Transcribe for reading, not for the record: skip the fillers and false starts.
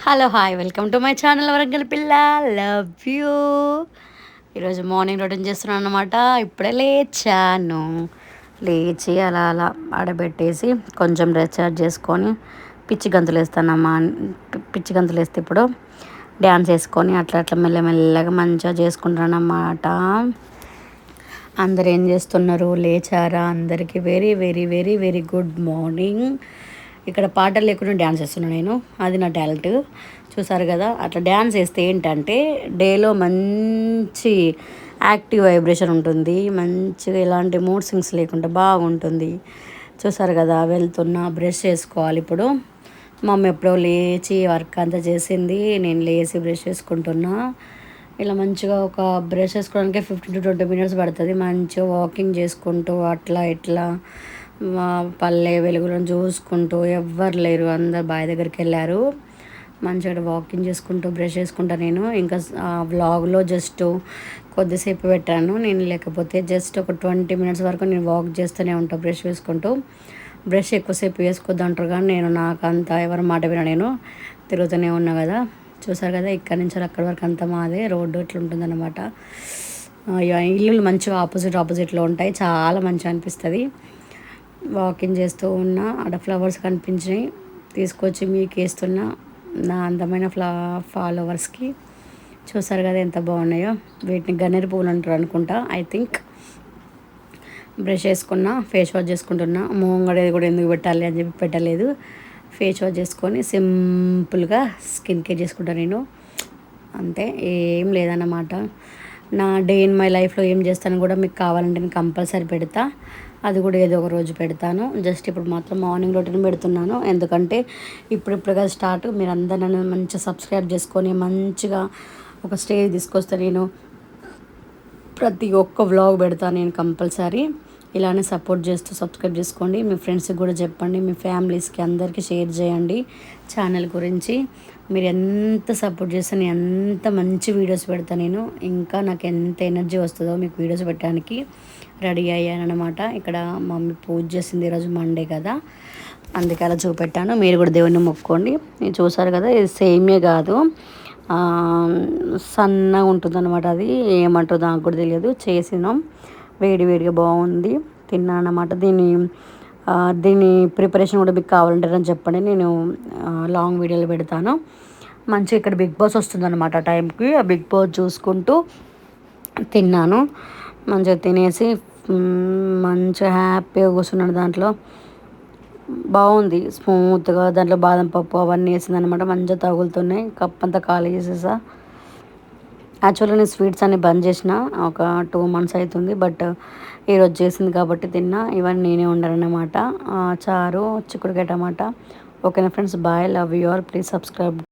Hello hi welcome to my channel Warangal పిల్ల love you. ఈరోజు morning routine చేస్తున్నాను అన్నమాట. ఇప్పుడే లేచి అలా అలా ఆడబెట్టేసి కొంచెం రీఛార్జ్ చేసుకొని పిచ్చి గంతులు వేస్తానమ్మా. పిచ్చి గంతులు వేస్తే ఇప్పుడు డ్యాన్స్ వేసుకొని అట్లా అట్లా మెల్లమెల్లగా మంచిగా చేసుకుంటాను అన్నమాట. అందరు ఏం చేస్తున్నారు, లేచారా? అందరికీ very very very very good morning. ఇక్కడ పాటలు లేకుండా డ్యాన్స్ చేస్తున్నాను నేను, అది నా టాలెంట్. చూసారు కదా, అట్లా డ్యాన్స్ వేస్తే ఏంటంటే డేలో మంచి యాక్టివ్ వైబ్రేషన్ ఉంటుంది, మంచిగా ఎలాంటి మూడ్ స్వింగ్స్ లేకుండా బాగుంటుంది. చూసారు కదా, వెళ్తున్నా. బ్రష్ చేసుకోవాలి ఇప్పుడు. మమ్మీ ఎప్పుడో లేచి వర్క్ అంతా చేసింది, నేను లేచి బ్రష్ చేసుకుంటున్నా. ఇలా మంచిగా ఒక బ్రష్ వేసుకోవడానికి 15 to 20 minutes పడుతుంది. మంచిగా వాకింగ్ చేసుకుంటూ అట్లా ఇట్లా పల్లె వెలుగులను చూసుకుంటూ. ఎవ్వరు లేరు, అందరు బావి దగ్గరికి వెళ్ళారు. మంచిగా వాకింగ్ చేసుకుంటూ బ్రష్ చేసుకుంటా. నేను ఇంకా వ్లాగ్లో జస్ట్ కొద్దిసేపు పెట్టాను నేను, లేకపోతే జస్ట్ ఒక 20 minutes వరకు నేను వాక్ చేస్తూనే ఉంటాను బ్రష్ వేసుకుంటూ. బ్రష్ ఎక్కువసేపు వేసుకోవద్దు అంటారు కానీ నేను నాకంతా ఎవరి మాట విన, నేను తిరుగుతూనే ఉన్నా కదా. చూసారు కదా, ఇక్కడ నుంచి అక్కడి వరకు అంతా మాదే రోడ్డు ఇట్లా ఉంటుంది అన్నమాట. ఇల్లులు మంచిగా ఆపోజిట్లో ఉంటాయి, చాలా మంచిగా అనిపిస్తుంది. వాకింగ్ చేస్తూ ఉన్నా, ఆడ ఫ్లవర్స్ కనిపించినాయి, తీసుకొచ్చి మీకు వేస్తున్నా నా అందమైన ఫాలోవర్స్కి. చూసారు కదా ఎంత బాగున్నాయో. వీటిని గన్నేరు పువ్వులు అంటారు అనుకుంటా, ఐ థింక్. బ్రష్ వేసుకున్నా, ఫేస్ వాష్ చేసుకుంటున్నా. మొహంగడేది కూడా ఎందుకు పెట్టాలి అని చెప్పి పెట్టలేదు. ఫేస్ వాష్ చేసుకొని సింపుల్గా స్కిన్ కేర్ చేసుకుంటాను నేను, అంతే. ఏం లేదన్నమాట. నా డే ఇన్ మై లైఫ్లో ఏం చేస్తాను కూడా మీకు కావాలంటే నేను కంపల్సరీ పెడతా. అది కూడా ఏదో ఒక రోజు పెడతాను. జస్ట్ ఇప్పుడు మాత్రం మార్నింగ్ రొటీన్ పెడుతున్నాను, ఎందుకంటే ఇప్పుడిప్పుడుగా స్టార్ట్. మీరు అందరూ నన్ను మంచిగా సబ్స్క్రైబ్ చేసుకొని మంచిగా ఒక స్టేజ్ తీసుకొస్తే నేను ప్రతి ఒక్క వ్లాగ్ పెడతాను నేను కంపల్సరీ. ఇలానే సపోర్ట్ చేస్తూ సబ్స్క్రైబ్ చేసుకోండి. మీ ఫ్రెండ్స్కి కూడా చెప్పండి, మీ ఫ్యామిలీస్కి అందరికీ షేర్ చేయండి ఛానల్ గురించి. మీరు ఎంత సపోర్ట్ చేస్తే నేను ఎంత మంచి వీడియోస్ పెడతాను నేను. ఇంకా నాకు ఎంత ఎనర్జీ వస్తుందో మీకు వీడియోస్ పెట్టడానికి రెడీ అయ్యానమాట. ఇక్కడ మమ్మీ పూజ చేసింది, ఈరోజు మండే కదా, అందుకే అలా చూపెట్టాను. మీరు కూడా దేవుడిని మొక్కుకోండి. మీరు చూసారు కదా, ఇది సేమే కాదు, సన్నగా ఉంటుందన్నమాట. అది ఏమంటారో నాకు కూడా తెలియదు. చేసినాం, వేడిగా బాగుంది, తిన్నాను అన్నమాట. దీని ప్రిపరేషన్ కూడా మీకు కావాలంటే అని చెప్పండి, నేను లాంగ్ వీడియోలు పెడతాను. మంచిగా ఇక్కడ బిగ్ బాస్ వస్తుందన్నమాట టైంకి. ఆ బిగ్ బాస్ చూసుకుంటూ తిన్నాను. మంచిగా తినేసి మంచిగా హ్యాపీగా కూర్చున్నాను. దాంట్లో బాగుంది, స్మూత్గా. దాంట్లో బాదం పప్పు అవన్నీ వేసిందనమాట, మంచిగా తగులుతున్నాయి. కప్ అంతా ఖాళీ చేసేసా. యాక్చువల్గా నేను స్వీట్స్ అన్ని బంద్ చేసిన ఒక 2 months అవుతుంది, బట్ ఈరోజు చేసింది కాబట్టి తిన్నా. ఇవన్నీ నేనే వండానన్నమాట. చారు, చిక్కుడుకాయ టమాటా. ఓకేనా friends, bye, love you all, please subscribe.